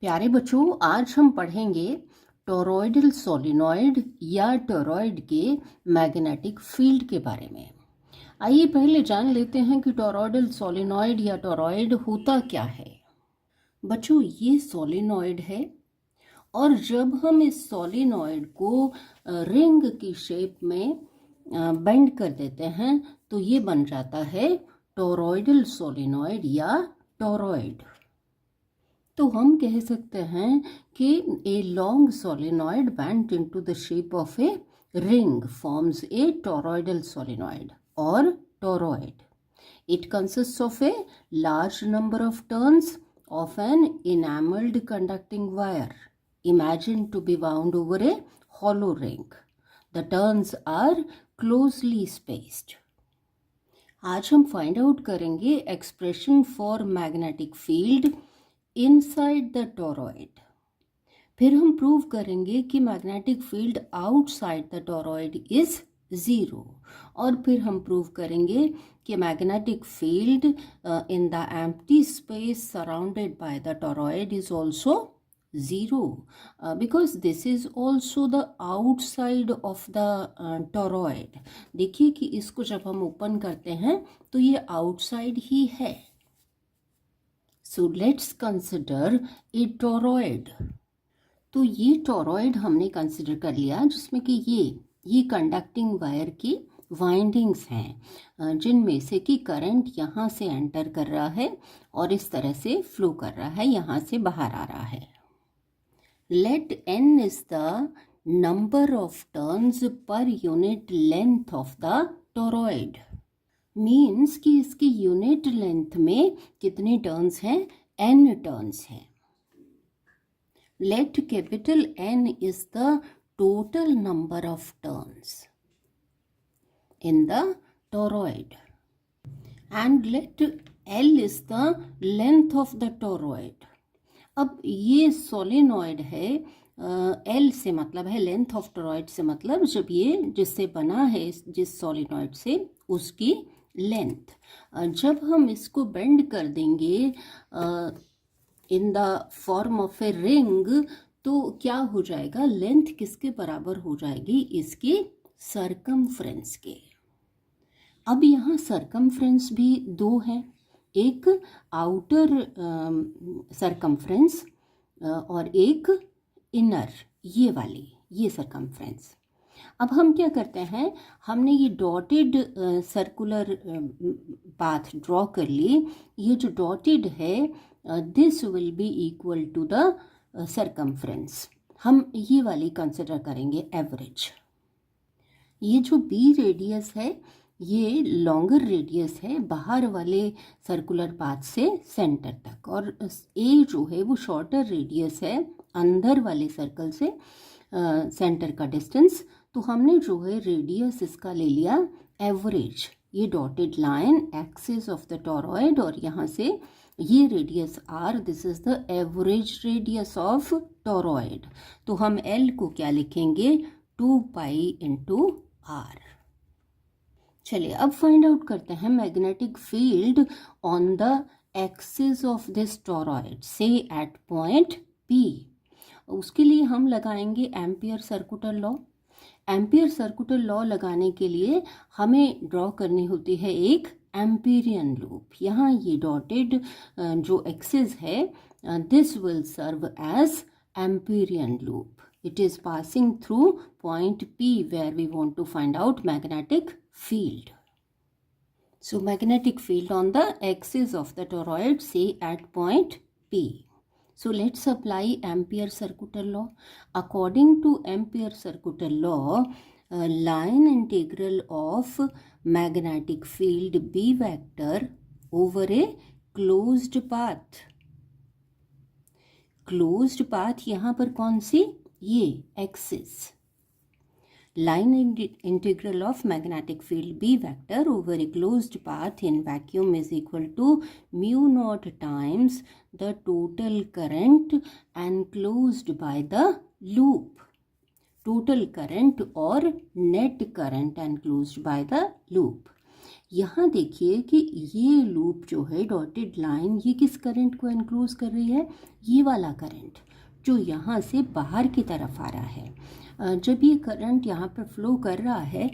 प्यारे बच्चों, आज हम पढ़ेंगे टोरॉइडल सोलेनॉइड या टोरॉइड के मैग्नेटिक फील्ड के बारे में। आइए पहले जान लेते हैं कि टोरॉइडल सोलेनॉइड या टोरॉइड होता क्या है। बच्चों, ये सोलेनॉइड है और जब हम इस सोलेनॉइड को रिंग की शेप में बेंड कर देते हैं तो ये बन जाता है टोरॉइडल सोलेनॉइड या टोरॉइड। तो हम कह सकते हैं कि a long solenoid bent into the shape of a ring forms a toroidal solenoid और toroid. It consists of a large number of turns of an enameled conducting wire imagined to be wound over a hollow ring. The turns are closely spaced. आज हम find out करेंगे expression for magnetic field inside the toroid. फिर हम prove करेंगे कि magnetic field outside the toroid is zero. और फिर हम प्रूव करेंगे कि magnetic field in the empty space surrounded by the toroid is also zero because this is also the outside of the toroid. देखिए कि इसको जब हम ओपन करते हैं तो ये आउटसाइड ही है. So let's consider a toroid. तो ये टोरॉइड हमने कंसिडर कर लिया जिसमें कि ये कंडक्टिंग वायर की वाइंडिंग्स हैं जिनमें से कि करंट यहाँ से एंटर कर रहा है और इस तरह से फ्लो कर रहा है, यहाँ से बाहर आ रहा है. Let n is the number of turns per unit length of the toroid. Means कि इसकी यूनिट लेंथ में कितने टर्न्स हैं? n टर्न्स हैं. Let capital N is the total number of turns in the toroid and let L is the length of the toroid. अब ये solenoid है, L से मतलब है लेंथ ऑफ टोरॉइड से मतलब जब ये जिससे बना है जिस सोलेनॉइड से उसकी लेंथ. जब हम इसको बेंड कर देंगे in the form of a ring तो क्या हो जाएगा? लेंथ किसके बराबर हो जाएगी? इसकी सरकमफ्रेंस के. अब यहाँ सरकमफ्रेंस भी दो हैं, एक आउटर सरकमफ्रेंस और एक इनर, ये वाली, ये सरकमफ्रेंस. अब हम क्या करते हैं, हमने ये डॉटेड सर्कुलर पाथ ड्रॉ कर ली. ये जो डॉटेड है this will be equal to the circumference. हम ये वाली कंसिडर करेंगे एवरेज. ये जो बी रेडियस है ये लॉन्गर रेडियस है बाहर वाले सर्कुलर पाथ से सेंटर तक, और ए जो है वो शॉर्टर रेडियस है अंदर वाले सर्कल से सेंटर का डिस्टेंस. तो हमने जो है रेडियस इसका ले लिया एवरेज. ये dotted line axis of the toroid और यहाँ से ये radius R, this is the average radius of toroid. तो हम एल को क्या लिखेंगे? 2 पाई इंटू आर. चलिए अब फाइंड आउट करते हैं magnetic field on the axis of this toroid से एट पॉइंट पी. उसके लिए हम लगाएंगे ampere circular law. Ampere circular law लगाने के लिए हमें ड्रॉ करनी होती है एक एम्पीरियन लूप. यहाँ ये डॉटेड जो एक्सिस है this will serve as Amperian loop. It is passing through point P where we want to find out magnetic field. So magnetic field on the axis of the toroid, say at point P. So let's apply Ampere circular law. According to Ampere circular law, line integral of magnetic field B vector over a closed path. Closed path यहाँ पर कौन सी? ये axis. Line integral of magnetic field B vector over a closed path in vacuum is equal to mu naught times the total current enclosed by the loop. Total current or net current enclosed by the loop. यहाँ देखिए कि ये loop जो है dotted line ये किस current को enclose कर रही है, ये वाला करंट जो यहाँ से बाहर की तरफ आ रहा है। जब ये करंट यहाँ पर फ्लो कर रहा है,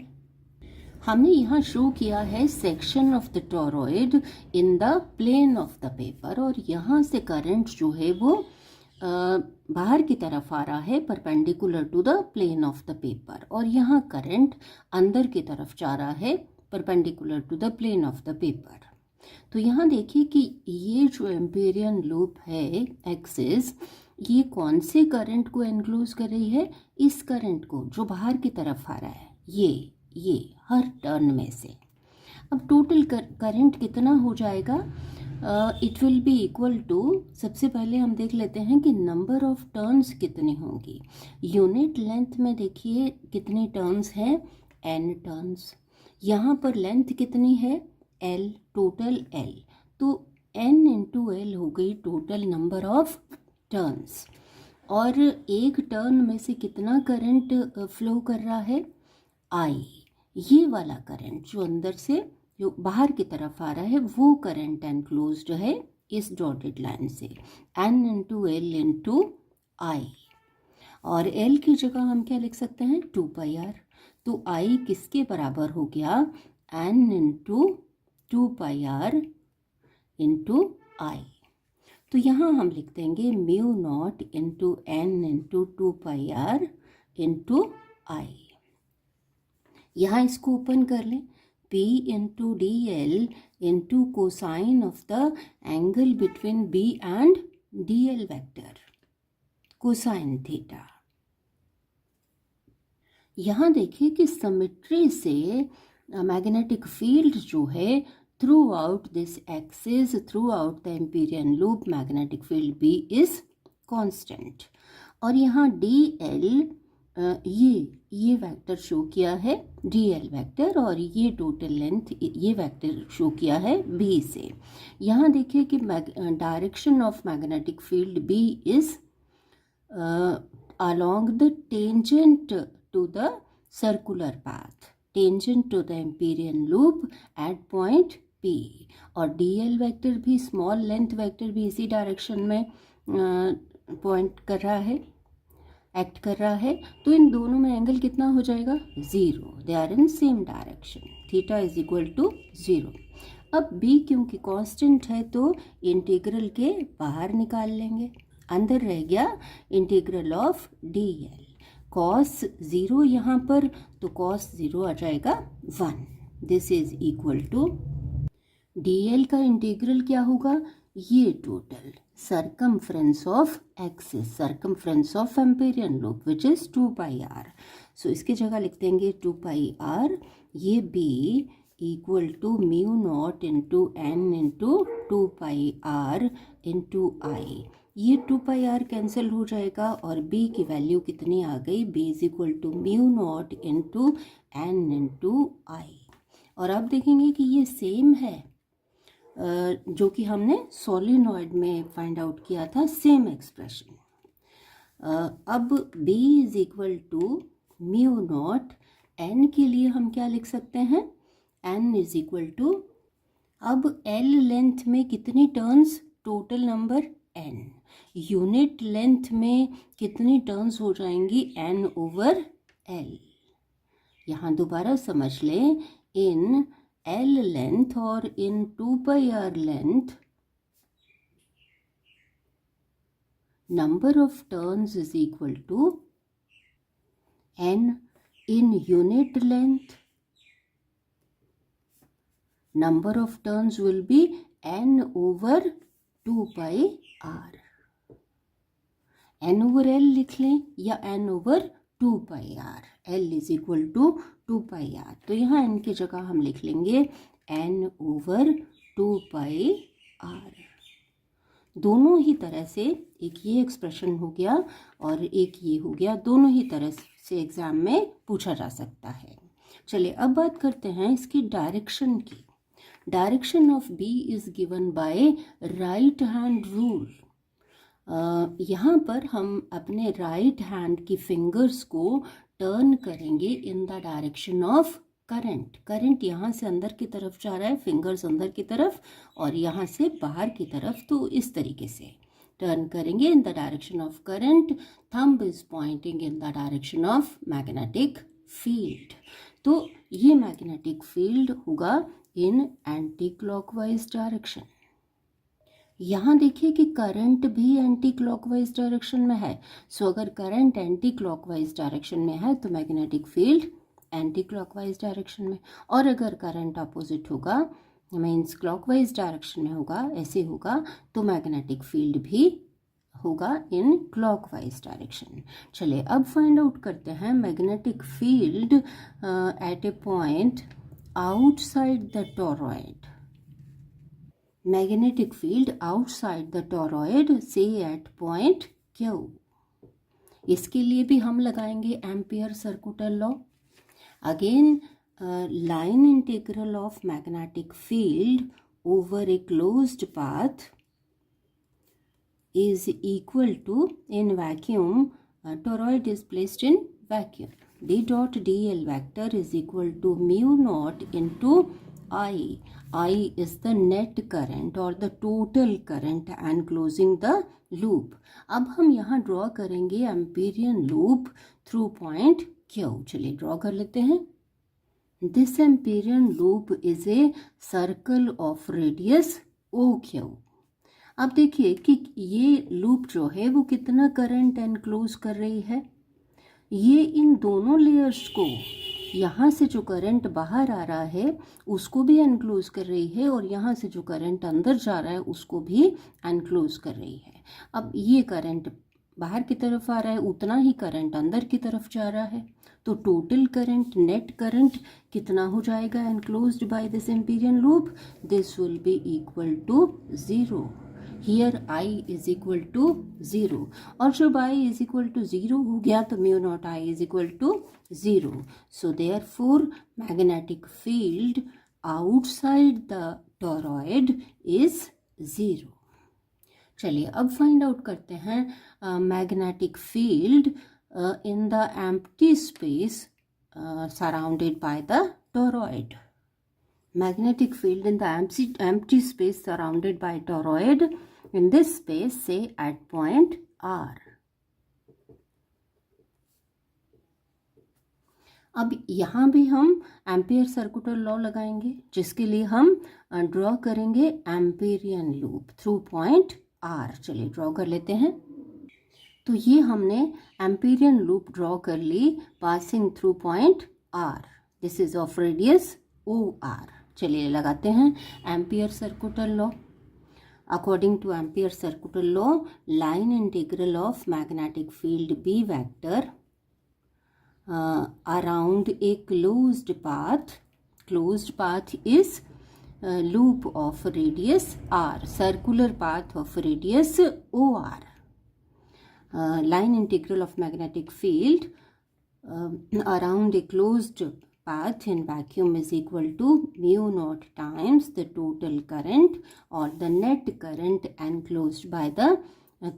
हमने यहाँ शो किया है section of the toroid in the plane of the paper, और यहाँ से करंट जो है वो बाहर की तरफ आ रहा है perpendicular to the plane of the paper, और यहाँ करंट अंदर की तरफ जा रहा है perpendicular to the plane of the paper. तो यहाँ देखिए कि ये जो एम्पीरियन लूप है एक्सिस, ये कौन से करंट को एनक्लोज कर रही है, इस करंट को जो बाहर की तरफ आ रहा है, ये हर टर्न में से। अब टोटल करंट कितना हो जाएगा, it will be equal to, सबसे पहले हम देख लेते हैं कि नंबर ऑफ टर्न्स कितनी होंगी। यूनिट लेंथ में देखिए कितनी टर्न्स हैं, n टर्न्स। यहाँ पर लेंथ कितनी है, l, टोटल l, तो n इंटू l हो गई टोटल नंबर ऑफ टर्न्स। और एक टर्न में से कितना करंट फ्लो कर रहा है, I, ये वाला करंट जो अंदर से जो बाहर की तरफ आ रहा है वो करंट एनक्लोज्ड है इस डॉटेड लाइन से, n into L into I. और l की जगह हम क्या लिख सकते हैं, 2πr। तो I किसके बराबर हो गया, n इंटू 2πr इंटू आई। तो यहाँ हम लिख देंगे mu naught into n into 2πr into I. यहाँ इसको ओपन कर लें, P into D L into cosine of the angle between B and D L vector, cosine theta. यहाँ देखिए कि सिमेट्री से मैग्नेटिक फील्ड जो है throughout this axis, throughout the Amperian loop, magnetic field B is constant. और यहाँ D L ये vector show किया है dl वेक्टर, और ये टोटल लेंथ ये वेक्टर शो किया है b से। यहाँ देखिए कि direction of magnetic field b is along the tangent to the circular path, tangent to the empyrean loop at point P, और dl वेक्टर भी, स्मॉल लेंथ वेक्टर भी इसी डायरेक्शन में पॉइंट कर रहा है, एक्ट कर रहा है। तो इन दोनों में एंगल कितना हो जाएगा, 0, they are in same direction, theta is equal to 0। अब b क्योंकि कांस्टेंट है तो इंटीग्रल के बाहर निकाल लेंगे, अंदर रह गया इंटीग्रल ऑफ dl, cos 0 यहाँ पर, तो cos 0 आ जाएगा 1। This is equal to dl का इंटीग्रल क्या होगा, ये total circumference of axis, circumference of Amperian loop which is 2πr। So इसकी जगह लिख देंगे 2πr, ये b equal to mu naught into n into 2πr into I. ये 2πr कैंसिल हो जाएगा और b की वैल्यू कितनी आ गई, b is equal to mu naught into n into I. और अब देखेंगे कि ये सेम है जो कि हमने सोलिनॉइड में फाइंड आउट किया था, सेम एक्सप्रेशन। अब b is equal to mu naught, n के लिए हम क्या लिख सकते हैं, n इज इक्वल टू, अब l लेंथ में कितनी turns, total number n, unit length में कितनी टर्न्स हो जाएंगी, n ओवर l। यहाँ दोबारा समझ लें, इन L लेंथ और इन 2πr length number of turns is equal to n in unit length, number of turns will be n over 2πr, n over l लिख लें या n over 2πr, l is equal to 2πr। तो यहाँ n की जगह हम लिख लेंगे n over 2πr। दोनों ही तरह से, एक ये एक्सप्रेशन हो गया और एक ये हो गया, दोनों ही तरह से एग्जाम में पूछा जा सकता है। चलिए अब बात करते हैं इसकी डायरेक्शन की। Direction of b is given by right hand rule. यहाँ पर हम अपने राइट हैंड की फिंगर्स को टर्न करेंगे in the direction of current यहाँ से अंदर की तरफ जा रहा है, फिंगर्स अंदर की तरफ और यहाँ से बाहर की तरफ। तो इस तरीके से टर्न करेंगे in the direction of current, thumb is pointing in the direction of magnetic field. तो ये मैग्नेटिक फील्ड होगा इन एंटी क्लॉकवाइज डायरेक्शन। यहाँ देखिए कि करंट भी एंटी क्लॉकवाइज डायरेक्शन में है। सो अगर करंट एंटी क्लॉकवाइज डायरेक्शन में है तो magnetic field anti clockwise direction में, और अगर करंट अपोजिट होगा मीन्स क्लॉकवाइज डायरेक्शन में होगा, ऐसे होगा, तो मैग्नेटिक फील्ड भी होगा इन क्लॉकवाइज डायरेक्शन। चलिए अब फाइंड आउट करते हैं magnetic field at A point outside the toroid. magnetic field outside the toroid, say at point Q। इसके लिए भी हम लगाएंगे ampere circular law. Again line integral of magnetic field over a closed path is equal to, in vacuum, toroid is placed in vacuum, d dot dl vector is equal to mu naught into I is the net current or the total current enclosing the loop। अब हम यहाँ draw करेंगे Amperian loop through point Q। चलिए draw कर लेते हैं। This Amperian loop is a circle of radius OQ। अब देखिए कि ये लूप जो है वो कितना करंट एनक्लोज कर रही है। ये इन दोनों लेयर्स को, यहाँ से जो करंट बाहर आ रहा है उसको भी एनक्लोज कर रही है और यहाँ से जो करंट अंदर जा रहा है उसको भी एनक्लोज कर रही है। अब ये करंट बाहर की तरफ आ रहा है, उतना ही करंट अंदर की तरफ जा रहा है, तो टोटल करंट, नेट करंट कितना हो जाएगा enclosed by this Amperian loop? This will be equal to 0। Here I is equal to 0, और जब I is equal to 0 हो गया तो mu naught I is equal to 0। So therefore magnetic field outside the toroid is 0। चलिए अब find out करते हैं magnetic field in the empty space surrounded by the toroid। Magnetic field in the empty space surrounded by toroid, in this space say at point R। अब यहाँ भी हम ampere circular law लगाएंगे जिसके लिए हम ड्रॉ करेंगे Amperian loop through point R। चलिए ड्रॉ कर लेते हैं। तो ये हमने एम्पीरियन लूप ड्रॉ कर ली passing through point R। This is of radius OR। चलिए लगाते हैं Ampere circular law. According to Ampere circular law, line integral of magnetic field B vector around a closed path is loop of radius R, circular path of radius OR। line integral of magnetic field around a closed path in vacuum is equal to mu naught times the total current or the net current enclosed by the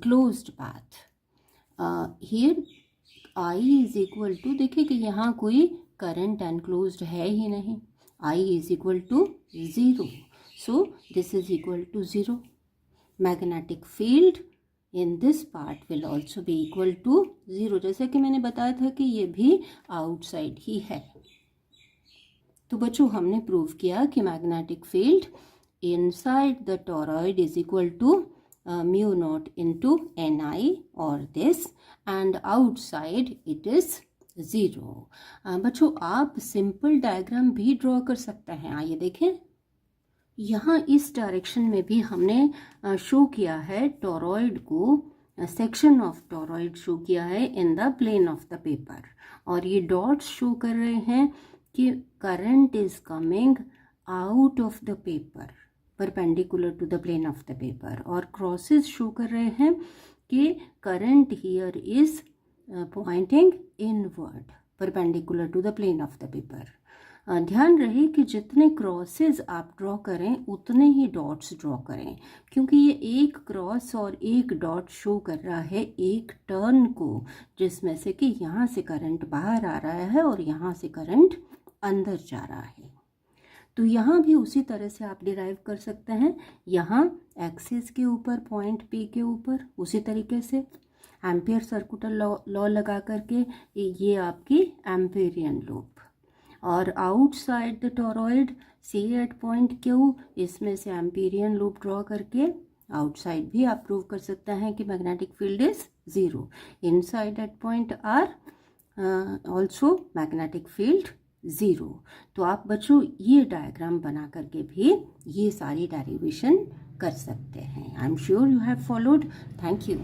closed path। Here I is equal to, देखिए कि यहाँ कोई current enclosed है ही नहीं, I is equal to 0, so this is equal to 0। Magnetic field in this part will also be equal to 0, जैसे कि मैंने बताया था कि ये भी आउटसाइड ही है। तो बच्चों हमने प्रूव किया कि magnetic field inside the toroid is equal to mu naught into Ni और this, and outside it is 0। बच्चों आप सिंपल डायग्राम भी ड्रॉ कर सकते हैं। आइए देखें, यहाँ इस डायरेक्शन में भी हमने शो किया है टोरॉइड को, सेक्शन ऑफ टोरॉइड शो किया है in the plane of the paper, और ये डॉट्स शो कर रहे हैं कि current is coming out of the paper perpendicular to the plane of the paper, और क्रॉसेस शो कर रहे हैं कि current here is pointing inward perpendicular to the plane of the paper. ध्यान रहे कि जितने क्रॉसेस आप ड्रॉ करें उतने ही डॉट्स ड्रॉ करें, क्योंकि ये एक क्रॉस और एक डॉट शो कर रहा है एक टर्न को, जिसमें से कि यहाँ से करंट बाहर आ रहा है और यहाँ से करंट अंदर जा रहा है। तो यहाँ भी उसी तरह से आप डिराइव कर सकते हैं। यहाँ एक्सिस के ऊपर पॉइंट P के ऊपर उसी तरीके से एम्पियर सर्कुलर लॉ लगा करके ये आपकी एम्पेरियन लूप, और outside the toroid say at point Q, इसमें से एम्पेरियन लूप ड्रॉ करके आउटसाइड भी आप प्रूव कर सकते हैं कि magnetic field is 0। Inside at point R also magnetic field 0। तो आप बच्चों ये डायग्राम बना करके भी ये सारी डेरिवेशन कर सकते हैं। I am sure you have followed. Thank you.